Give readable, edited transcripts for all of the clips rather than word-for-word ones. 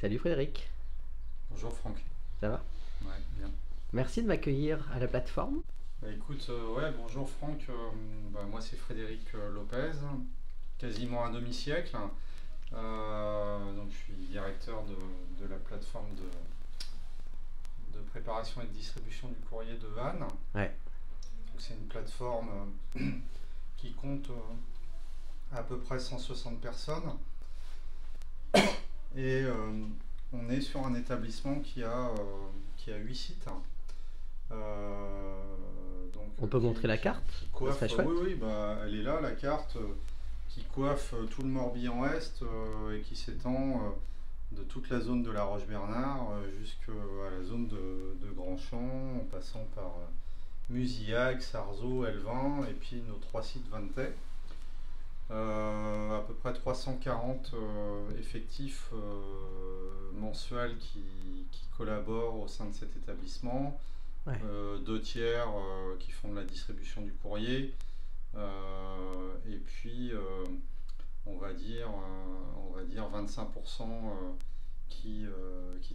Salut Frédéric, Bonjour Franck. ça va? Ouais, bien. Merci de m'accueillir à la plateforme. Bah, écoute, ouais, bonjour Franck. Moi c'est Frédéric Lopez, quasiment un demi-siècle. Donc je suis directeur de la plateforme de préparation et de distribution du courrier de Vannes. Ouais, Donc c'est une plateforme qui compte à peu près 160 personnes et on est sur un établissement qui a 8 sites. Donc, on peut montrer la carte, qui ça coiffe, serait chouette. oui, oui, bah, elle est là, la carte, qui coiffe tout le Morbihan-Est et qui s'étend de toute la zone de la Roche-Bernard jusqu'à la zone de Grandchamp, en passant par Musillac, Sarzeau, Elvin et puis nos trois sites vantais. À peu près 340 effectifs mensuels qui collaborent au sein de cet établissement. Ouais. Deux tiers qui font de la distribution du courrier, et puis on va dire 25% qui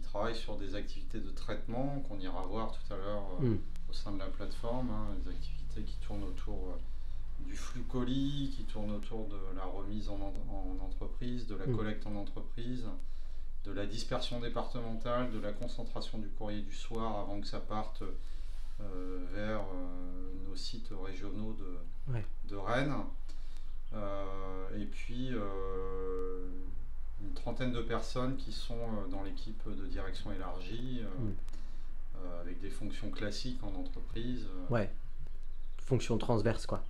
travaillent sur des activités de traitement qu'on ira voir tout à l'heure Hmm. au sein de la plateforme, hein, des activités qui tournent autour du flux colis, qui tournent autour de la remise en entreprise, de la Hmm. collecte en entreprise, de la dispersion départementale, de la concentration du courrier du soir avant que ça parte vers nos sites régionaux Ouais. de Rennes. Et puis une trentaine de personnes qui sont dans l'équipe de direction élargie, Hmm. avec des fonctions classiques en entreprise, Ouais, fonction transverse quoi.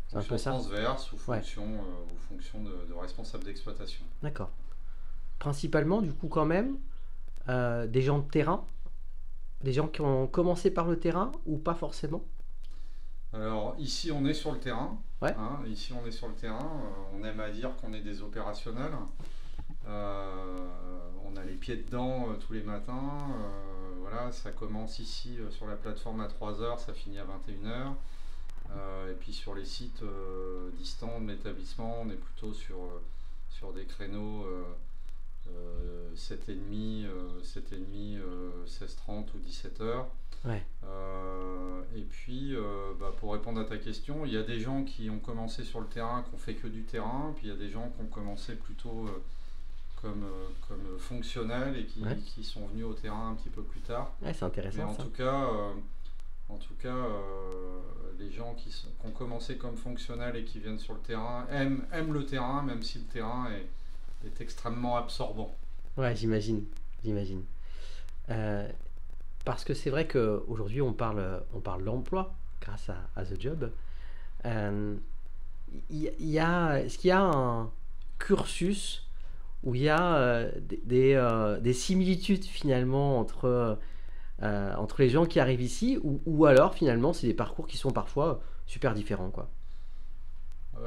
C'est un peu fonctions ça? transverses ou Ouais, fonctions de responsable d'exploitation. d'accord. Principalement du coup quand même, des gens de terrain, des gens qui ont commencé par le terrain ou pas forcément? Alors ici on est sur le terrain, Ouais, hein, ici on est sur le terrain, on aime à dire qu'on est des opérationnels. On a les pieds dedans tous les matins. Voilà, ça commence ici sur la plateforme à 3h, ça finit à 21h. Et puis sur les sites distants de l'établissement, on est plutôt sur des créneaux 7h30, 16h30 ou 17h. ouais, Et puis, pour répondre à ta question, il y a des gens qui ont commencé sur le terrain, qui ont fait que du terrain, puis il y a des gens qui ont commencé plutôt comme fonctionnels et ouais. qui sont venus au terrain un petit peu plus tard. Ouais, c'est Mais intéressant ça. en tout cas les gens qui ont commencé comme fonctionnels et qui viennent sur le terrain aiment le terrain, même si le terrain est extrêmement absorbant. Ouais, j'imagine. Euh, Parce que c'est vrai qu'aujourd'hui on parle d'emploi grâce à The Job. Euh, est-ce qu'il y a un cursus où il y a des similitudes finalement entre les gens qui arrivent ici ou alors finalement c'est des parcours qui sont parfois super différents quoi.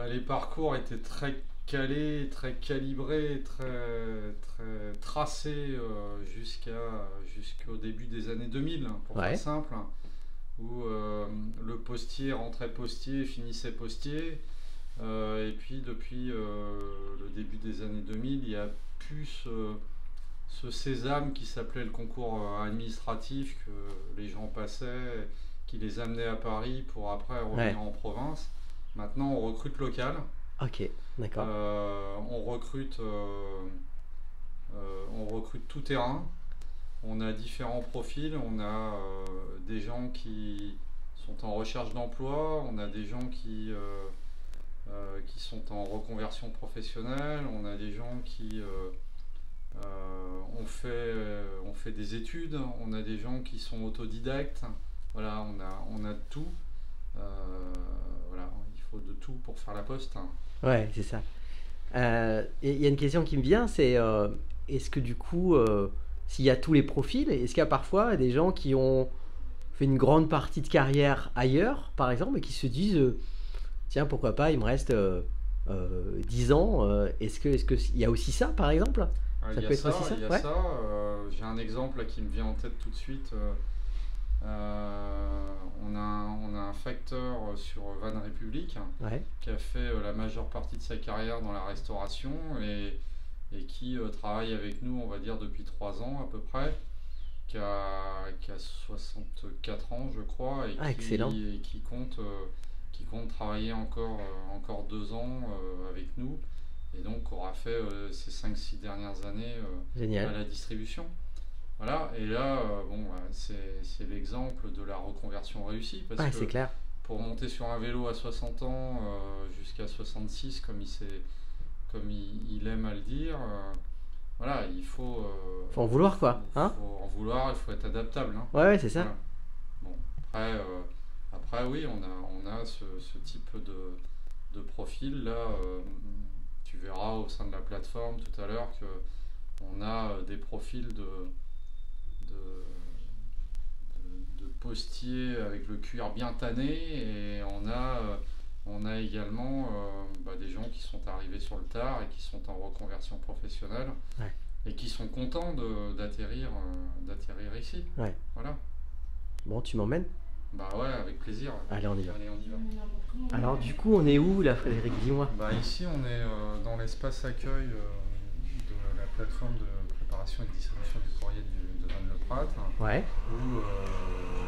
Les parcours étaient très calés, très calibrés, très tracés jusqu'au début des années 2000, hein, pour faire Ouais, simple, hein, où le postier rentrait postier, finissait postier. Et puis depuis le début des années 2000, il y a plus ce sésame qui s'appelait le concours administratif que les gens passaient, qui les amenait à Paris pour après ouais, revenir en province. Maintenant, on recrute local. ok, d'accord. On recrute tout terrain. On a différents profils. On a des gens qui sont en recherche d'emploi. On a des gens qui sont en reconversion professionnelle. On a des gens qui ont fait des études. On a des gens qui sont autodidactes. Voilà, on a de tout. Euh, voilà, il faut de tout pour faire la poste. Ouais, c'est ça. Et il y a une question qui me vient, c'est est-ce que du coup, s'il y a tous les profils, est-ce qu'il y a parfois des gens qui ont fait une grande partie de carrière ailleurs, par exemple, et qui se disent, tiens, pourquoi pas, il me reste 10 ans, est-ce que il y a aussi ça, par exemple? Ça Il y a peut être ça, aussi ça? il y a Ouais. ça. J'ai un exemple là, qui me vient en tête tout de suite. On a un facteur sur Van République Ouais. qui a fait la majeure partie de sa carrière dans la restauration et et qui travaille avec nous, on va dire, depuis 3 ans à peu près, qui a 64 ans, je crois, et excellent. qui compte travailler encore 2 ans avec nous, et donc aura fait ces 5-6 dernières années Génial. à la distribution. Voilà, et là, c'est l'exemple de la reconversion réussie, parce que c'est clair. pour monter sur un vélo à 60 ans jusqu'à 66, comme il aime à le dire, voilà, il faut en vouloir, quoi. Hein? faut en vouloir, il faut être adaptable. Hein. Ouais, c'est ça. Voilà. Bon, après, oui, on a ce type de profil. Là, tu verras au sein de la plateforme tout à l'heure qu'on a des profils de postiers avec le cuir bien tanné, et on a également des gens qui sont arrivés sur le tard et qui sont en reconversion professionnelle, et qui sont contents d'atterrir ici. Ouais. Voilà. Bon, tu m'emmènes? Bah ouais, avec plaisir. Allez, on y va. Allez, on y va. Alors du coup, on est où là, Frédéric? Dis-moi. Ici, on est dans l'espace accueil de la plateforme de préparation et de distribution du courrier de Vannes-le-Prat, Ouais. où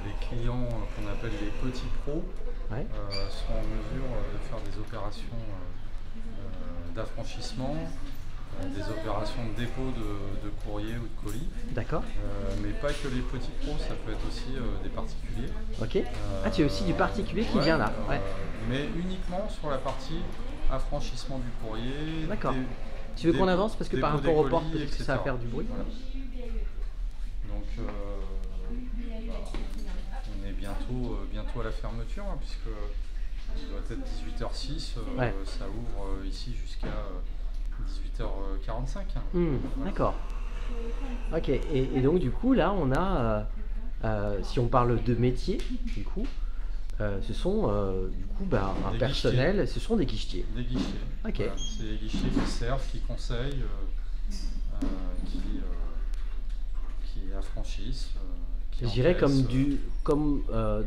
les clients qu'on appelle les petits pros sont en mesure de faire des opérations d'affranchissement, des opérations de dépôt de courrier ou de colis. D'accord. Mais pas que les petits pros, ça peut être aussi des particuliers. Ok. Tu as aussi du particulier qui vient là. Mais uniquement sur la partie affranchissement du courrier. D'accord. Tu veux qu'on avance parce que par rapport au port, peut-être que ça va faire du bruit. Voilà. Donc on est bientôt à la fermeture, hein, puisque il doit être 18h06. Ça ouvre ici jusqu'à 18h45. Voilà. D'accord. Ok. Et donc du coup là on a, si on parle de métier, du coup, ce sont un personnel, guichetiers. Ce sont des guichetiers. Des guichetiers. Ok. Voilà. C'est des guichetiers qui servent, qui conseillent, qui affranchissent. Je dirais comme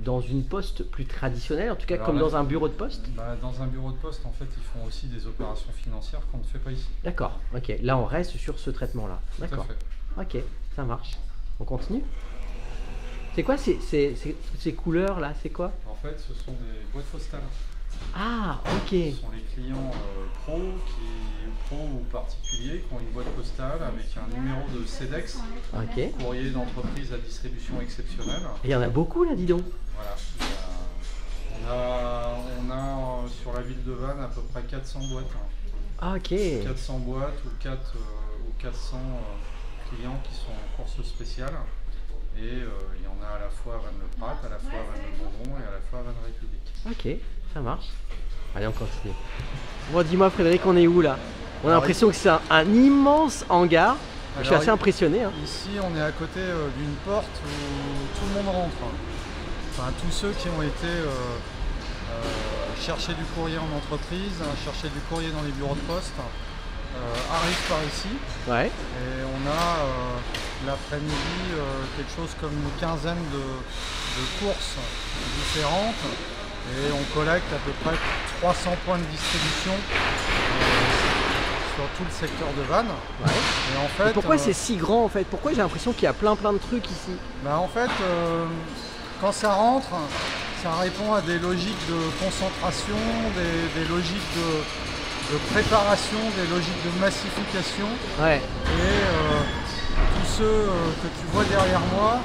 dans une poste plus traditionnelle, en tout cas. Alors, comme dans un bureau de poste. Dans un bureau de poste, en fait, ils font aussi des opérations financières qu'on ne fait pas ici. D'accord, ok. Là, on reste sur ce traitement-là. D'accord. Ok, ça marche. On continue. C'est quoi ces couleurs-là? C'est quoi? En fait, ce sont des boîtes postales. Ah, ok. Ce sont les clients pros ou particuliers qui ont une boîte postale avec un numéro de CEDEX, courrier d'entreprise à distribution exceptionnelle. Et il y en a beaucoup là, dis donc. Voilà. On a sur la ville de Vannes à peu près 400 boîtes. Ah, ok. 400 boîtes ou 400 clients qui sont en course spéciale. Et il y en a à la fois à Vannes-le-Prat, à la fois à Vannes-le-Bondon et à la fois à Vannes-République. Ok, ça marche. Allez, on continue. Bon, dis-moi Frédéric, on est où là? On a l'impression que c'est un immense hangar. Je suis assez impressionné. Hein. Ici, on est à côté d'une porte où tout le monde rentre. Enfin, tous ceux qui ont été chercher du courrier en entreprise, chercher du courrier dans les bureaux de poste, arrivent par ici. Ouais. Et on a l'après-midi quelque chose comme une quinzaine de courses différentes. Et on collecte à peu près 300 points de distribution sur tout le secteur de Vannes. Ouais. Et en fait, pourquoi c'est si grand en fait? Pourquoi j'ai l'impression qu'il y a plein de trucs ici? En fait, quand ça rentre, ça répond à des logiques de concentration, des logiques de préparation, des logiques de massification. Ouais. Et tous ceux que tu vois derrière moi,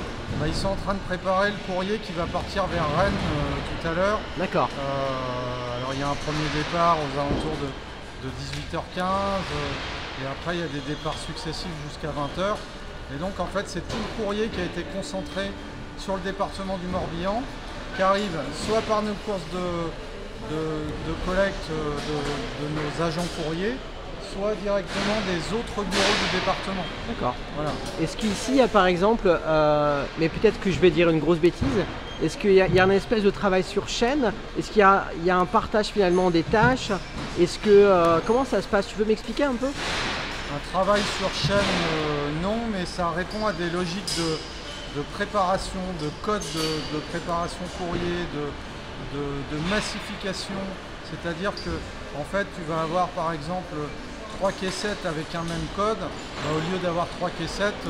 ils sont en train de préparer le courrier qui va partir vers Rennes tout à l'heure. D'accord. Alors il y a un premier départ aux alentours de 18h15 et après il y a des départs successifs jusqu'à 20h. Et donc en fait c'est tout le courrier qui a été concentré sur le département du Morbihan qui arrive soit par nos courses de collecte de nos agents courriers, soit directement des autres bureaux du département. D'accord. Voilà. Est-ce qu'ici il y a par exemple, mais peut-être que je vais dire une grosse bêtise, est-ce qu'il y a une espèce de travail sur chaîne? Est-ce qu'il y a un partage finalement des tâches? Est-ce que comment ça se passe? Tu veux m'expliquer un peu? Un travail sur chaîne, non, mais ça répond à des logiques de préparation, de code de préparation courrier, de massification. C'est-à-dire que en fait tu vas avoir par exemple 3 caissettes avec un même code, bah, au lieu d'avoir 3 caissettes,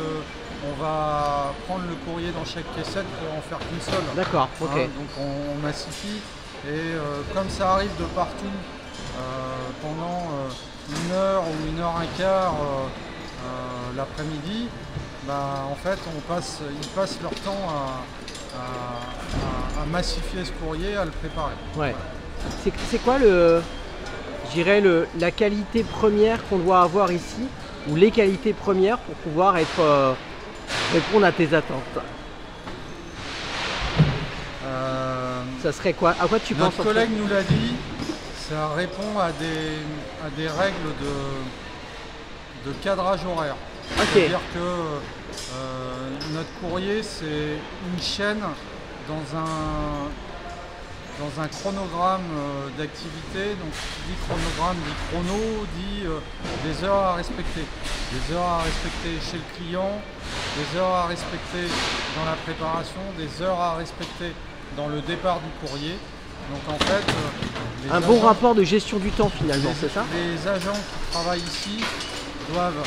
on va prendre le courrier dans chaque caissette pour en faire qu'une seule. D'accord, ok. Hein, donc on massifie et comme ça arrive de partout pendant 1 heure ou 1 heure 1 quart l'après-midi, bah, en fait ils passent leur temps à massifier ce courrier, à le préparer. Ouais. C'est quoi je dirais la qualité première qu'on doit avoir ici, ou les qualités premières pour pouvoir répondre à tes attentes? Ça serait quoi? À quoi tu penses? Notre collègue nous l'a dit, ça répond à des règles de cadrage horaire. Ok. C'est-à-dire que notre courrier, c'est une chaîne dans un chronogramme d'activité. Donc qui dit chronogramme dit chrono, dit des heures à respecter. Des heures à respecter chez le client, des heures à respecter dans la préparation, des heures à respecter dans le départ du courrier. Donc en fait, un bon rapport de gestion du temps finalement, c'est ça? Les agents qui travaillent ici doivent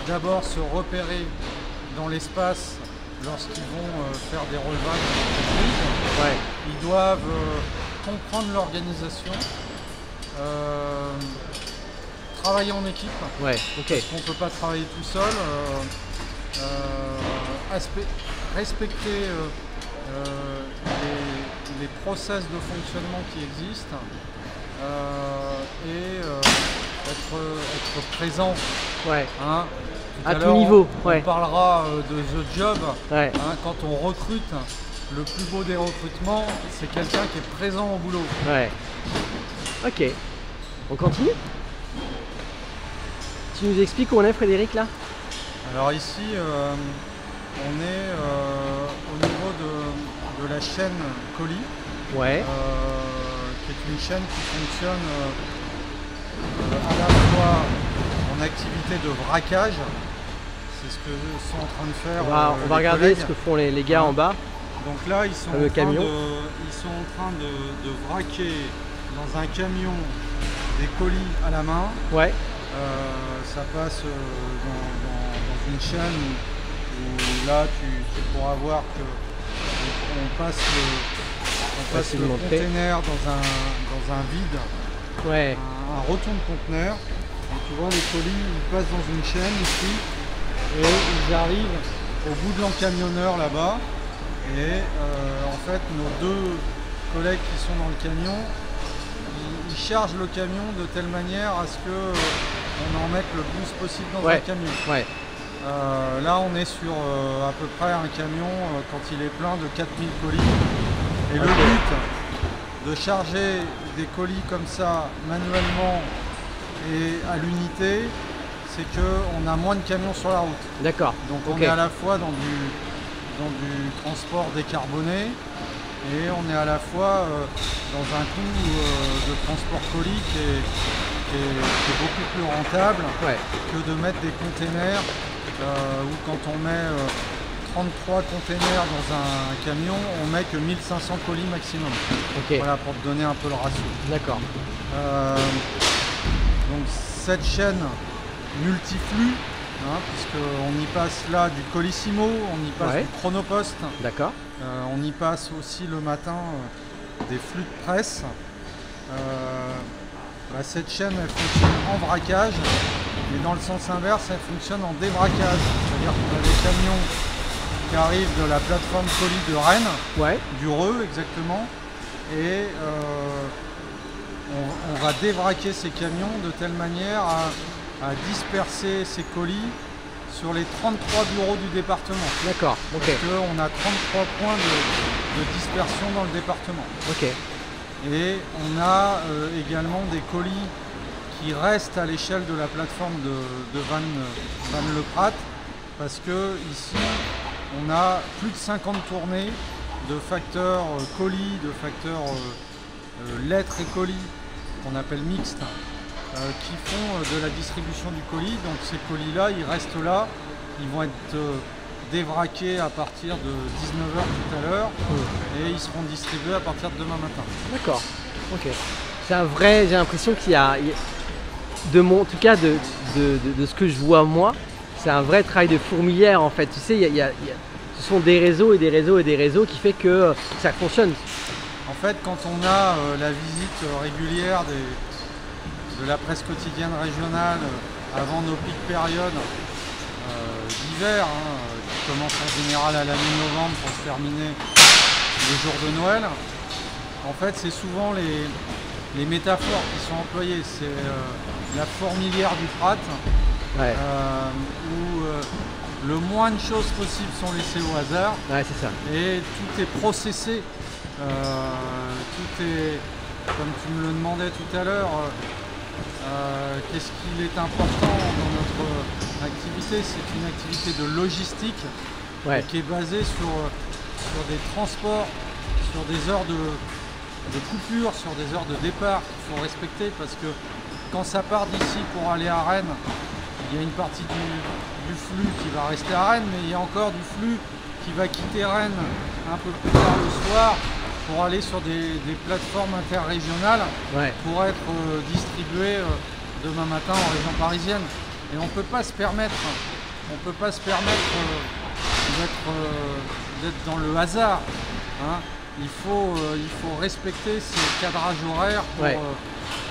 d'abord se repérer dans l'espace lorsqu'ils vont faire des relevages d'entreprise. Ouais. Ils doivent comprendre l'organisation, travailler en équipe, ouais, ok. parce qu'on ne peut pas travailler tout seul, respecter les process de fonctionnement qui existent et être présent. Ouais. Hein. À tout niveau. On parlera de The Job. Ouais. Hein, quand on recrute, le plus beau des recrutements, c'est quelqu'un qui est présent au boulot. Ouais. Ok. On continue? Tu nous expliques où on est, Frédéric, là? Alors ici, on est au niveau de la chaîne colis. Ouais. Qui est une chaîne qui fonctionne à la fois en activité de braquage. C'est ce que sont en train de faire. On va regarder collègues. ce que font les gars en bas. Donc là, ils sont en train de braquer dans un camion des colis à la main. Ouais. Ça passe dans une chaîne où là, tu pourras voir que on passe le container dans un vide. Ouais. Un retour de conteneur. Et tu vois, les colis, ils passent dans une chaîne ici. Et ils arrivent au bout de l'encamionneur là-bas. Et en fait, nos deux collègues qui sont dans le camion, ils chargent le camion de telle manière à ce que on en mette le plus possible dans un camion. Ouais. Là, on est sur à peu près un camion quand il est plein de 4000 colis. Et le but de charger des colis comme ça manuellement et à l'unité, c'est qu'on a moins de camions sur la route. D'accord. Donc on est à la fois dans du transport décarboné et on est à la fois dans un coût de transport colis qui est beaucoup plus rentable que de mettre des containers où quand on met 33 containers dans un camion, on met que 1500 colis maximum. Okay. Voilà, pour te donner un peu le ratio. D'accord. Donc cette chaîne multiflux, hein, puisqu'on y passe là du Colissimo, on y passe du Chronopost. D'accord. On y passe aussi le matin des flux de presse. Cette chaîne, elle fonctionne en braquage, et dans le sens inverse, elle fonctionne en débraquage. C'est-à-dire qu'on a des camions qui arrivent de la plateforme colis de Rennes, du Reux exactement, et on va débraquer ces camions de telle manière à disperser ces colis sur les 33 bureaux du département. D'accord. Okay. Parce qu'on a 33 points de dispersion dans le département. Okay. Et on a également des colis qui restent à l'échelle de la plateforme de Vannes-le-Prat, parce que ici on a plus de 50 tournées de facteurs colis, de facteurs lettres et colis qu'on appelle mixtes, qui font de la distribution du colis. Donc ces colis là, ils restent là, ils vont être dévraqués à partir de 19h tout à l'heure et ils seront distribués à partir de demain matin. D'accord, ok. C'est un vrai, j'ai l'impression qu'il y a en tout cas de ce que je vois moi, c'est un vrai travail de fourmilière en fait. Tu sais, ce sont des réseaux et des réseaux et des réseaux qui fait que ça fonctionne. En fait, quand on a la visite régulière de la presse quotidienne régionale avant nos pics périodes d'hiver, qui commencent en général à la mi-novembre pour se terminer les jours de Noël, en fait, c'est souvent les métaphores qui sont employées. C'est la fourmilière du Prat, Ouais. où le moins de choses possibles sont laissées au hasard. Ouais, c'est ça. Et tout est processé. Tout est, comme tu me le demandais tout à l'heure, qu'est-ce qu'il est important dans notre activité? C'est une activité de logistique Ouais. qui est basée sur des transports, sur des heures de coupure, sur des heures de départ qu'il faut respecter, parce que quand ça part d'ici pour aller à Rennes, il y a une partie du flux qui va rester à Rennes, mais il y a encore du flux qui va quitter Rennes un peu plus tard le soir pour aller sur des plateformes interrégionales, Ouais. pour être distribué demain matin en région parisienne. Et on ne peut pas se permettre, d'être dans le hasard. Hein. Il faut respecter ces cadrages horaires Ouais.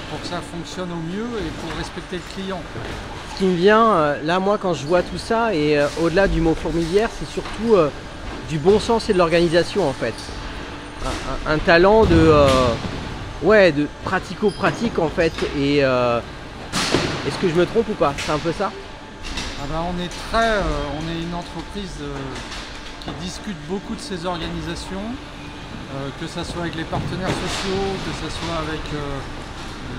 pour que ça fonctionne au mieux et pour respecter le client. Ce qui me vient, là moi quand je vois tout ça, et au-delà du mot fourmilière, c'est surtout du bon sens et de l'organisation en fait. Un talent de pratico-pratique en fait. Et est-ce que je me trompe ou pas? C'est un peu ça? Ah ben, on est une entreprise qui discute beaucoup de ces organisations, que ce soit avec les partenaires sociaux, que ce soit avec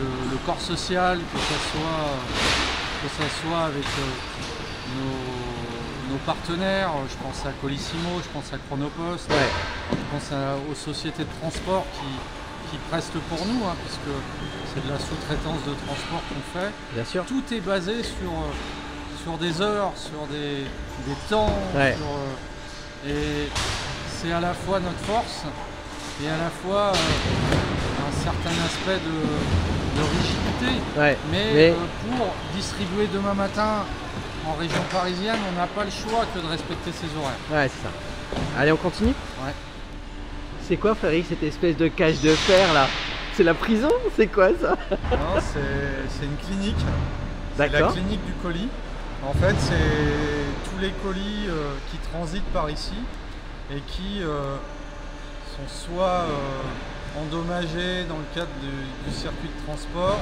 le corps social, que ce soit avec nos partenaires. Je pense à Colissimo, je pense à Chronopost, Ouais. je pense aux sociétés de transport qui prestent pour nous, puisque c'est de la sous-traitance de transport qu'on fait. Bien sûr. Tout est basé sur des heures, sur des temps, Ouais. et c'est à la fois notre force et à la fois un certain aspect de rigidité. Ouais. Mais pour distribuer demain matin en région parisienne, on n'a pas le choix que de respecter ces horaires. Ouais, c'est ça. Allez, on continue? Ouais. C'est quoi, Frédéric, cette espèce de cage de fer là? C'est la prison? C'est quoi ça? Non, c'est une clinique. C'est la D'accord. clinique du colis. En fait, c'est tous les colis qui transitent par ici et qui sont soit endommagés dans le cadre du circuit de transport,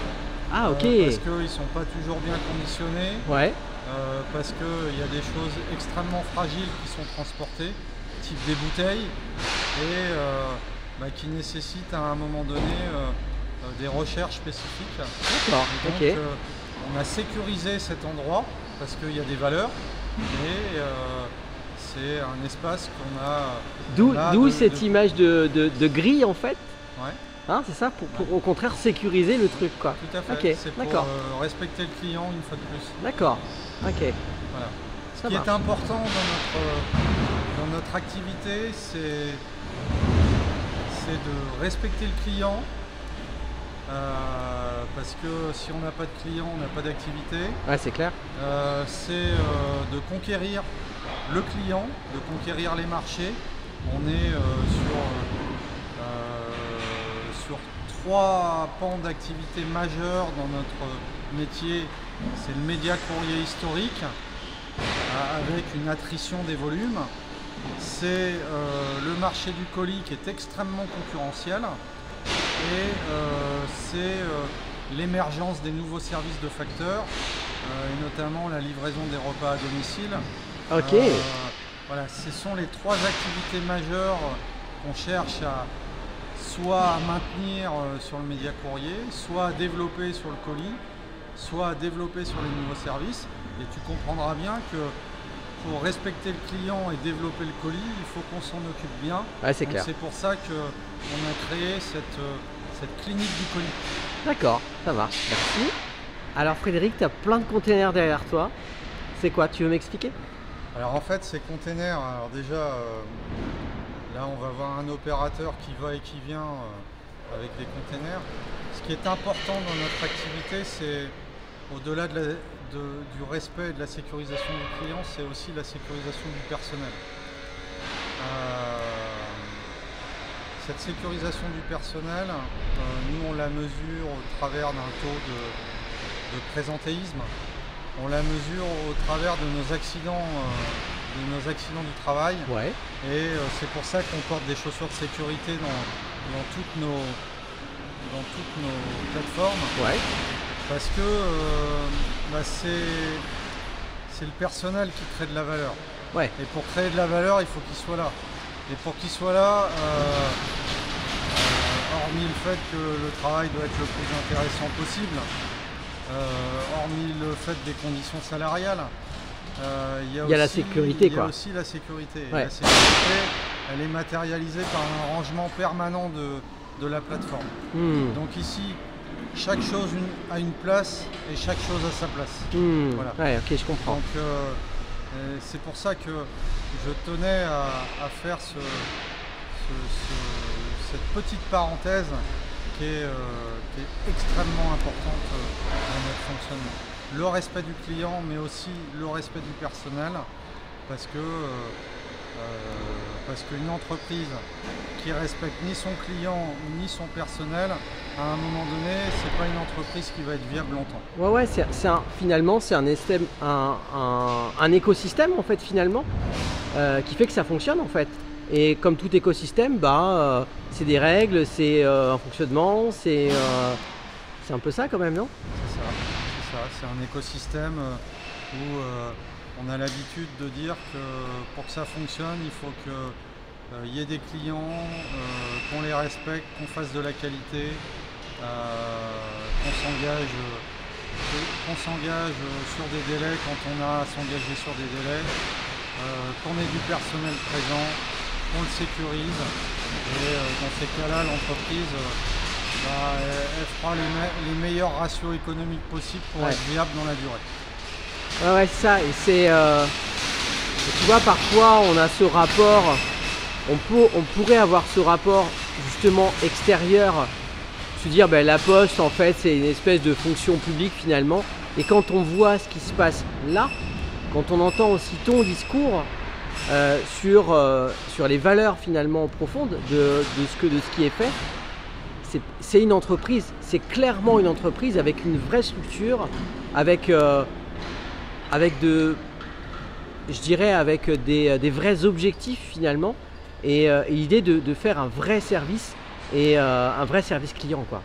Ah, ok. parce qu'ils ne sont pas toujours bien conditionnés, Ouais. parce qu'il y a des choses extrêmement fragiles qui sont transportées, type des bouteilles, et qui nécessitent à un moment donné des recherches spécifiques. D'accord. Donc, Ok. on a sécurisé cet endroit parce qu'il y a des valeurs, et c'est un espace qu'on a D'où cette image de grille en fait? Ouais, Hein, c'est ça, pour au contraire sécuriser le truc quoi. tout à fait. Ok, C'est pour d'accord. respecter le client une fois de plus. D'accord. Ok. Voilà. Ce Ça qui marche. est important dans notre activité, c'est de respecter le client, parce que si on n'a pas de client, on n'a pas d'activité. Ouais, c'est clair. C'est de conquérir le client, de conquérir les marchés. On est sur trois pans d'activité majeurs dans notre métier. C'est le média courrier historique, avec une attrition des volumes. C'est le marché du colis qui est extrêmement concurrentiel. Et c'est l'émergence des nouveaux services de facteurs, et notamment la livraison des repas à domicile. Ok. Voilà, ce sont les trois activités majeures qu'on cherche soit à maintenir sur le média courrier, soit à développer sur le colis, soit à développer sur les nouveaux services. Et tu comprendras bien que pour respecter le client et développer le colis, il faut qu'on s'en occupe bien. Ouais, c'est Donc clair. c'est pour ça qu'on a créé cette clinique du colis. D'accord, ça marche. Merci. Alors Frédéric, tu as plein de containers derrière toi. C'est quoi? Tu veux m'expliquer? Alors en fait, ces containers, alors déjà, là on va voir un opérateur qui va et qui vient avec des containers. Ce qui est important dans notre activité, au-delà du respect et de la sécurisation du client, c'est aussi la sécurisation du personnel. Cette sécurisation du personnel, nous on la mesure au travers d'un taux de présentéisme, on la mesure au travers de nos accidents du travail. Ouais. Et c'est pour ça qu'on porte des chaussures de sécurité dans toutes nos plateformes. Ouais. Parce que c'est le personnel qui crée de la valeur. Ouais. Et pour créer de la valeur, il faut qu'il soit là. Et pour qu'il soit là, hormis le fait que le travail doit être le plus intéressant possible, hormis le fait des conditions salariales, il y a la sécurité. Il y a aussi la sécurité. Ouais. La sécurité, elle est matérialisée par un rangement permanent de la plateforme. Donc ici, chaque chose a une place et chaque chose a sa place. Voilà. Ouais, ok, je comprends. Donc c'est pour ça que je tenais à faire cette petite parenthèse qui est extrêmement importante dans notre fonctionnement. Le respect du client, mais aussi le respect du personnel, parce qu'une entreprise qui respecte ni son client ni son personnel, à un moment donné, c'est pas une entreprise qui va être viable longtemps. Ouais, finalement, c'est un écosystème en fait finalement qui fait que ça fonctionne en fait. Et comme tout écosystème, c'est des règles, c'est un fonctionnement, c'est un peu ça quand même, non? C'est ça. C'est un écosystème où on a l'habitude de dire que pour que ça fonctionne, il faut qu'il y ait des clients, qu'on les respecte, qu'on fasse de la qualité, qu'on s'engage sur des délais quand on a à s'engager sur des délais, qu'on ait du personnel présent, qu'on le sécurise. Et dans ces cas-là, l'entreprise elle fera les meilleurs ratios économiques possibles pour être viable dans la durée. Ouais, c'est ça. Et c'est, tu vois, parfois on a ce rapport, on pourrait avoir ce rapport justement extérieur, se dire la Poste en fait c'est une espèce de fonction publique finalement. Et quand on voit ce qui se passe là, quand on entend aussi ton discours sur les valeurs finalement profondes de ce qui est fait, c'est une entreprise, c'est clairement une entreprise avec une vraie structure, avec des vrais objectifs finalement, et l'idée de faire un vrai service et un vrai service client, quoi.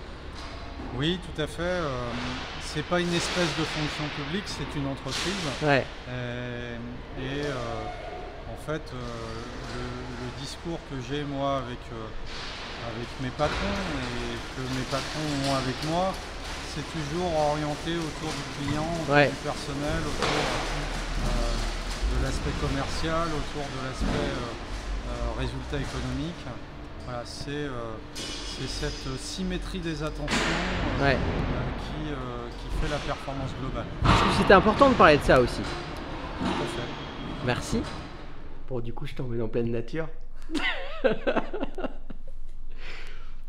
Oui, tout à fait. C'est pas une espèce de fonction publique, c'est une entreprise. Ouais. En fait, le discours que j'ai moi avec mes patrons et que mes patrons ont avec moi, c'est toujours orienté autour du client, autour du personnel, autour de l'aspect commercial, autour de l'aspect résultat économique. Voilà, c'est cette symétrie des attentions qui fait la performance globale. C'était important de parler de ça aussi. Tout à fait. Merci. Bon, du coup, je t'emmène en pleine nature.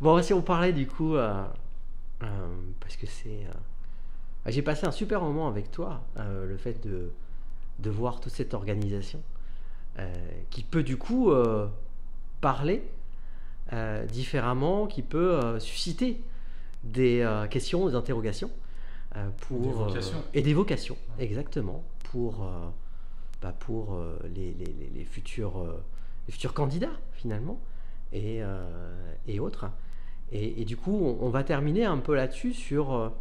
Bon, si on parlait du coup, parce que j'ai passé un super moment avec toi, le fait de voir toute cette organisation qui peut du coup parler différemment, qui peut susciter des questions, des interrogations et des vocations, exactement, pour les futurs candidats finalement et autres. Et du coup, on va terminer un peu là-dessus sur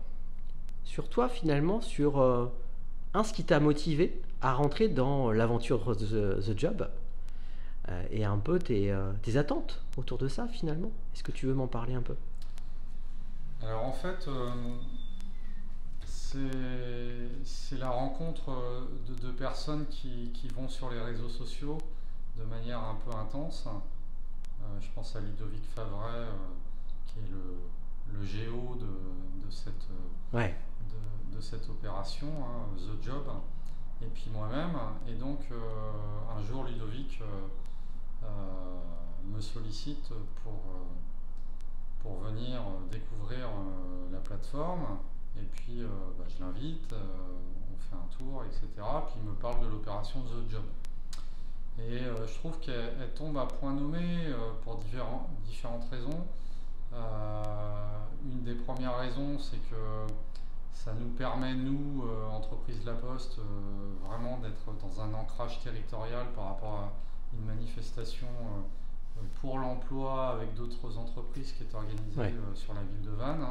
toi finalement, sur ce qui t'a motivé à rentrer dans l'aventure The Job et un peu tes attentes autour de ça finalement. Est-ce que tu veux m'en parler un peu? Alors en fait, c'est la rencontre de deux personnes qui vont sur les réseaux sociaux de manière un peu intense. Je pense à Ludovic Favret, qui est le géo de cette opération, The Job, et puis moi-même. Et donc un jour Ludovic me sollicite pour venir découvrir la plateforme Et puis je l'invite, on fait un tour, etc. Puis il me parle de l'opération The Job. Et je trouve qu'elle tombe à point nommé pour différentes raisons. Une des premières raisons, c'est que ça nous permet, nous, entreprise La Poste, vraiment d'être dans un ancrage territorial par rapport à une manifestation pour l'emploi avec d'autres entreprises qui est organisée Ouais. sur la ville de Vannes.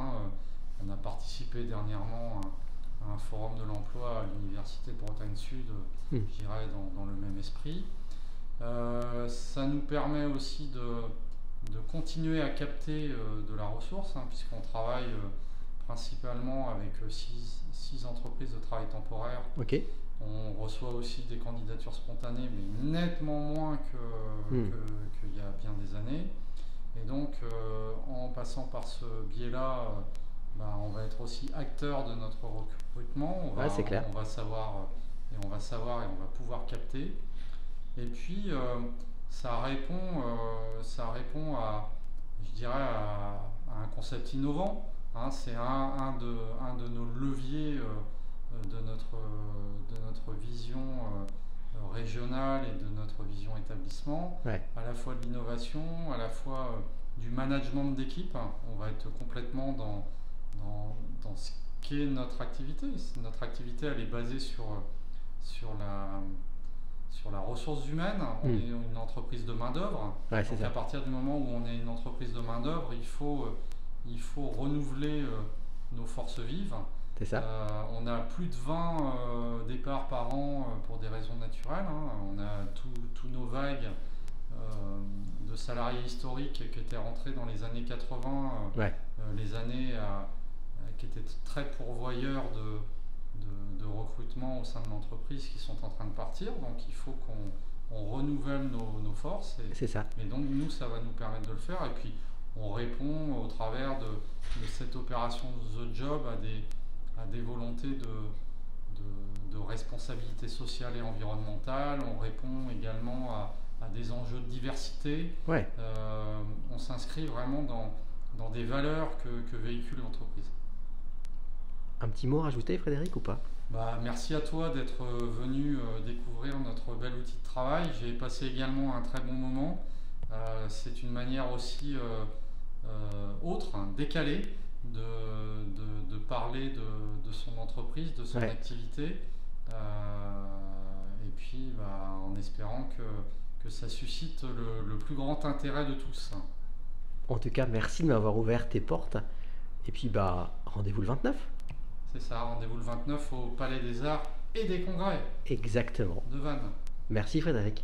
On a participé dernièrement à un forum de l'emploi à l'Université de Bretagne Sud, Hmm. je dirais dans le même esprit. Ça nous permet aussi de continuer à capter de la ressource, puisqu'on travaille principalement avec six entreprises de travail temporaire. Ok. On reçoit aussi des candidatures spontanées, mais nettement moins qu'il y a bien des années. Et donc, en passant par ce biais-là, on va être aussi acteur de notre recrutement. Ouais, c'est clair. On va savoir et on va pouvoir capter. Et puis, ça répond à, je dirais, à un concept innovant. C'est un de nos leviers de notre vision régionale et de notre vision établissement, Ouais. à la fois de l'innovation, à la fois du management d'équipe. On va être complètement dans ce qu'est notre activité. Notre activité, elle est basée sur la ressource humaine. On est une entreprise de main-d'œuvre. Ouais, Donc à partir du moment où on est une entreprise de main-d'œuvre, il faut renouveler nos forces vives. C'est ça. On a plus de 20 départs par an pour des raisons naturelles. On a tous nos vagues de salariés historiques qui étaient rentrés dans les années 80, Ouais. les années qui étaient très pourvoyeurs de recrutement au sein de l'entreprise qui sont en train de partir. Donc il faut qu'on renouvelle nos forces. C'est ça. Et donc nous, ça va nous permettre de le faire. Et puis on répond au travers de cette opération The Job à des volontés de responsabilité sociale et environnementale. On répond également à des enjeux de diversité. Ouais. On s'inscrit vraiment dans des valeurs que véhicule l'entreprise. Un petit mot à rajouter, Frédéric, ou pas? Merci à toi d'être venu découvrir notre bel outil de travail. J'ai passé également un très bon moment. C'est une manière aussi autre, décalée, de parler de son entreprise, de son activité. Et puis en espérant que ça suscite le plus grand intérêt de tous. En tout cas, merci de m'avoir ouvert tes portes. Et puis rendez-vous le 29. C'est ça, rendez-vous le 29 au Palais des Arts et des Congrès. Exactement. De Vannes. Merci Frédéric.